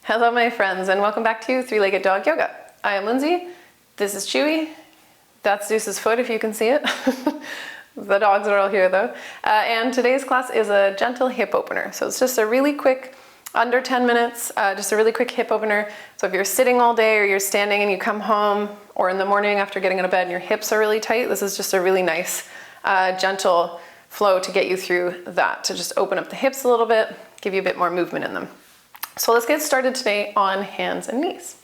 Hello my friends, and welcome back to Three-Legged Dog Yoga. I am Lindsay, this is Chewy, that's Zeus's foot if you can see it. The dogs are all here though. And today's class is a gentle hip opener. So it's just a really quick, under 10 minutes, just a really quick hip opener. So if you're sitting all day or you're standing and you come home, or in the morning after getting out of bed and your hips are really tight, this is just a really nice, gentle flow to get you through that, to just open up the hips a little bit, give you a bit more movement in them. So let's get started today on hands and knees.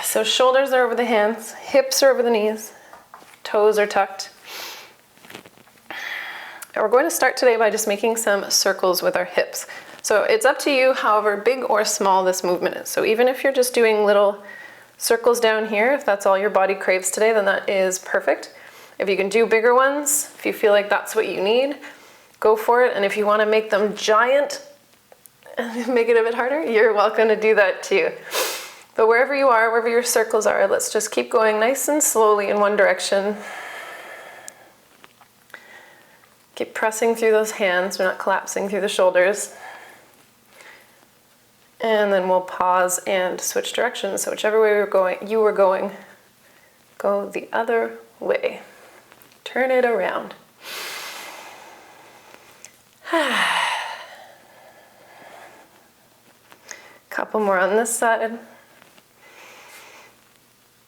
So shoulders are over the hands, hips are over the knees, toes are tucked. And we're going to start today by just making some circles with our hips. So it's up to you however big or small this movement is. So even if you're just doing little circles down here, if that's all your body craves today, then that is perfect. If you can do bigger ones, if you feel like that's what you need, go for it. And if you want to make them giant and make it a bit harder, you're welcome to do that too. But wherever you are, wherever your circles are, let's just keep going nice and slowly in one direction. Keep pressing through those hands, we're not collapsing through the shoulders. And then we'll pause and switch directions. So whichever way you were going, go the other way. Turn it around. Couple more on this side.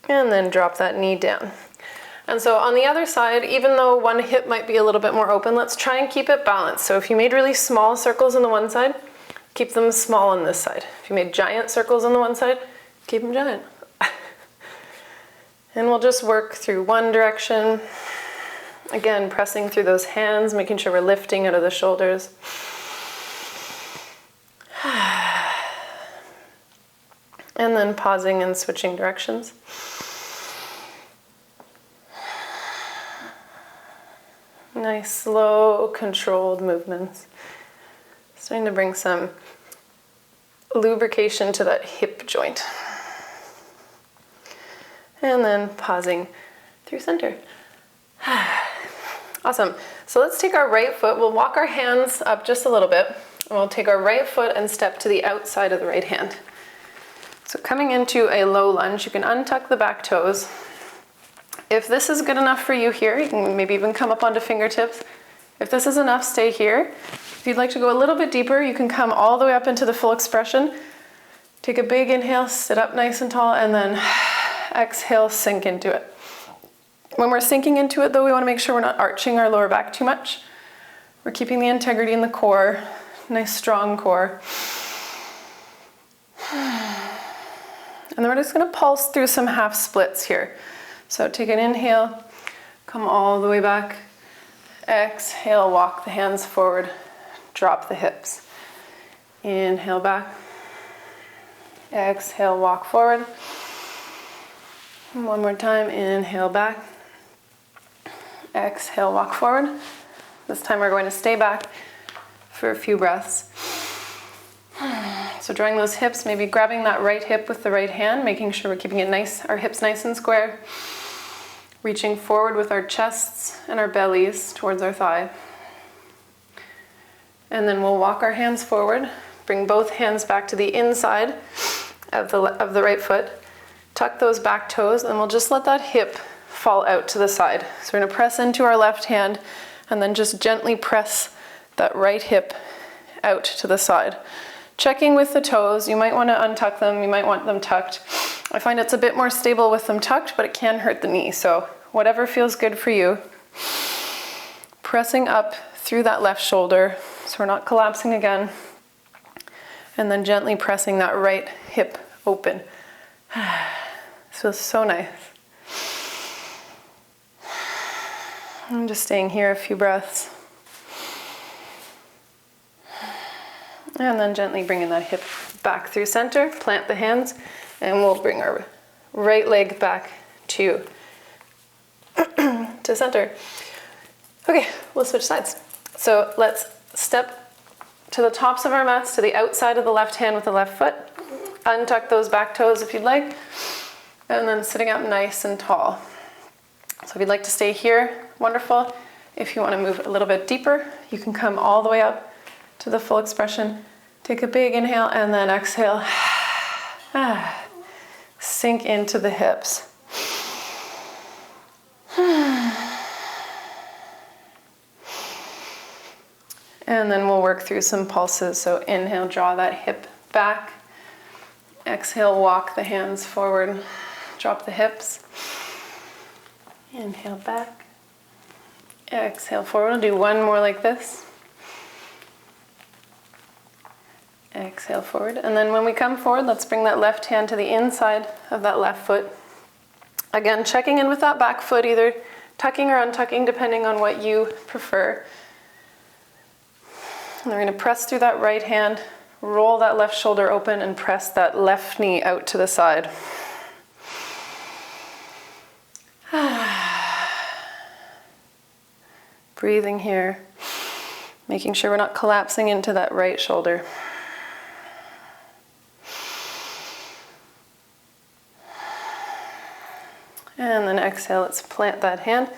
And then drop that knee down. And so on the other side, even though one hip might be a little bit more open, let's try and keep it balanced. So if you made really small circles on the one side, keep them small on this side. If you made giant circles on the one side, keep them giant. And we'll just work through one direction. Again, pressing through those hands, making sure we're lifting out of the shoulders. And then pausing and switching directions. Nice, slow, controlled movements. Starting to bring some lubrication to that hip joint. And then pausing through center. Awesome. So let's take our right foot, we'll walk our hands up just a little bit, and we'll take our right foot and step to the outside of the right hand. So coming into a low lunge, you can untuck the back toes. If this is good enough for you here, you can maybe even come up onto fingertips. If this is enough, stay here. If you'd like to go a little bit deeper, you can come all the way up into the full expression. Take a big inhale, sit up nice and tall, and then exhale, sink into it. When we're sinking into it though, we want to make sure we're not arching our lower back too much. We're keeping the integrity in the core, nice strong core. And then we're just going to pulse through some half splits here. So take an inhale, come all the way back. Exhale, walk the hands forward, drop the hips. Inhale back. Exhale, walk forward. One more time, inhale back. Exhale, walk forward. This time we're going to stay back for a few breaths. So drawing those hips, maybe grabbing that right hip with the right hand, making sure we're keeping it nice, our hips nice and square. Reaching forward with our chests and our bellies towards our thigh. And then we'll walk our hands forward, bring both hands back to the inside of the right foot. Tuck those back toes, and we'll just let that hip fall out to the side. So we're going to press into our left hand and then just gently press that right hip out to the side. Checking with the toes, you might want to untuck them, you might want them tucked. I find it's a bit more stable with them tucked, but it can hurt the knee, so whatever feels good for you. Pressing up through that left shoulder, so we're not collapsing again. And then gently pressing that right hip open. This feels so nice. I'm just staying here a few breaths. And then gently bringing that hip back through center, plant the hands, and we'll bring our right leg back to center. Okay, we'll switch sides. So let's step to the tops of our mats, to the outside of the left hand with the left foot. Untuck those back toes if you'd like, and then sitting up nice and tall. So if you'd like to stay here, wonderful. If you want to move a little bit deeper, you can come all the way up to the full expression, Take a big inhale and then exhale. Sink into the hips. And then we'll work through some pulses. So inhale, draw that hip back. Exhale, walk the hands forward. Drop the hips. Inhale back. Exhale forward. We'll do one more like this. Exhale forward. And then when we come forward, let's bring that left hand to the inside of that left foot. Again, checking in with that back foot, either tucking or untucking, depending on what you prefer. And we're going to press through that right hand, roll that left shoulder open, and press that left knee out to the side. Breathing here, making sure we're not collapsing into that right shoulder. And then exhale, let's plant that hand,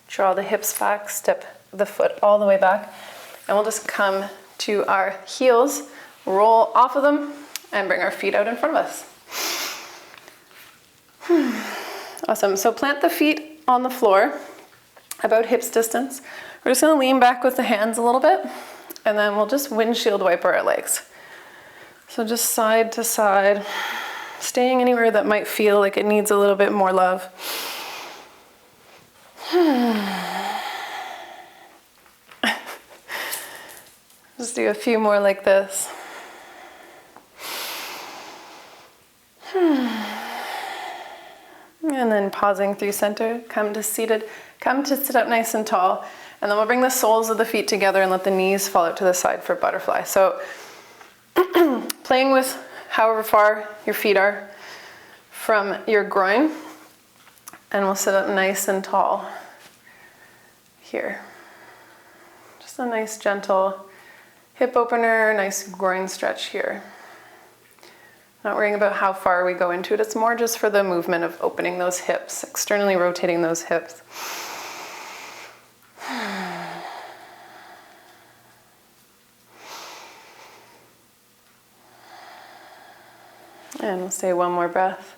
draw the hips back, step the foot all the way back, and we'll just come to our heels, roll off of them, and bring our feet out in front of us. Awesome, so plant the feet on the floor, about hips distance. We're just gonna lean back with the hands a little bit, and then we'll just windshield wiper our legs. So just side to side, staying anywhere that might feel like it needs a little bit more love. Just do a few more like this. And then pausing through center, come to seated, come to sit up nice and tall. And then we'll bring the soles of the feet together and let the knees fall out to the side for butterfly. So playing with however far your feet are from your groin. And we'll sit up nice and tall here. Just a nice gentle hip opener, nice groin stretch here. Not worrying about how far we go into it. It's more just for the movement of opening those hips, externally rotating those hips. And we'll stay one more breath.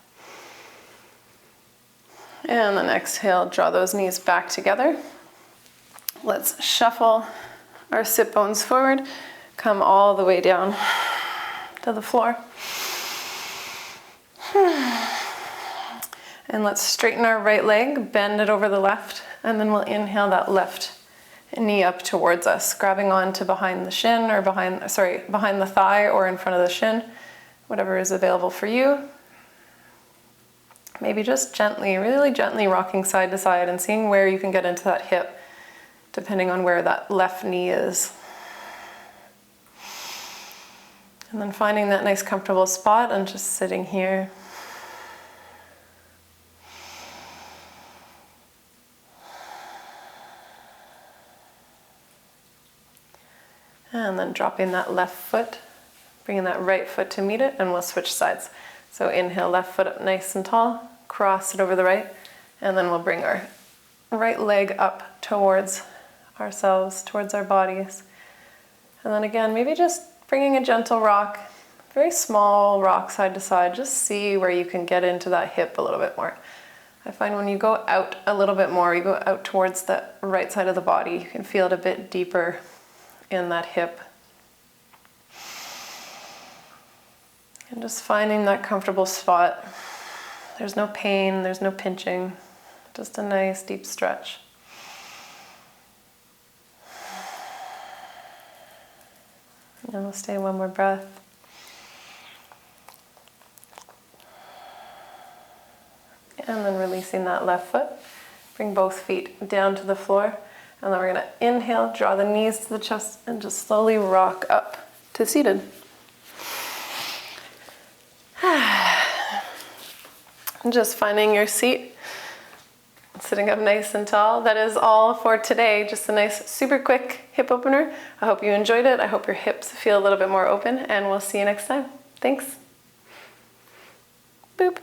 And then exhale, draw those knees back together. Let's shuffle our sit bones forward, come all the way down to the floor. And let's straighten our right leg, bend it over the left, and then we'll inhale that left knee up towards us, grabbing on to behind the shin or behind the thigh or in front of the shin, whatever is available for you. Maybe just gently, really gently rocking side to side and seeing where you can get into that hip, depending on where that left knee is. And then finding that nice comfortable spot and just sitting here. And then dropping that left foot, bringing that right foot to meet it, and we'll switch sides. So inhale, left foot up nice and tall, cross it over the right, and then we'll bring our right leg up towards ourselves, towards our bodies. And then again, maybe just bringing a gentle rock, very small rock side to side, just see where you can get into that hip a little bit more. I find when you go out a little bit more, you go out towards the right side of the body, you can feel it a bit deeper in that hip. And just finding that comfortable spot. There's no pain, there's no pinching, just a nice deep stretch. And we'll stay one more breath. And then releasing that left foot. Bring both feet down to the floor. And then we're going to inhale, draw the knees to the chest, and just slowly rock up to seated. And just finding your seat, sitting up nice and tall. That is all for today. Just a nice, super quick hip opener. I hope you enjoyed it. I hope your hips feel a little bit more open, and we'll see you next time. Thanks. Boop.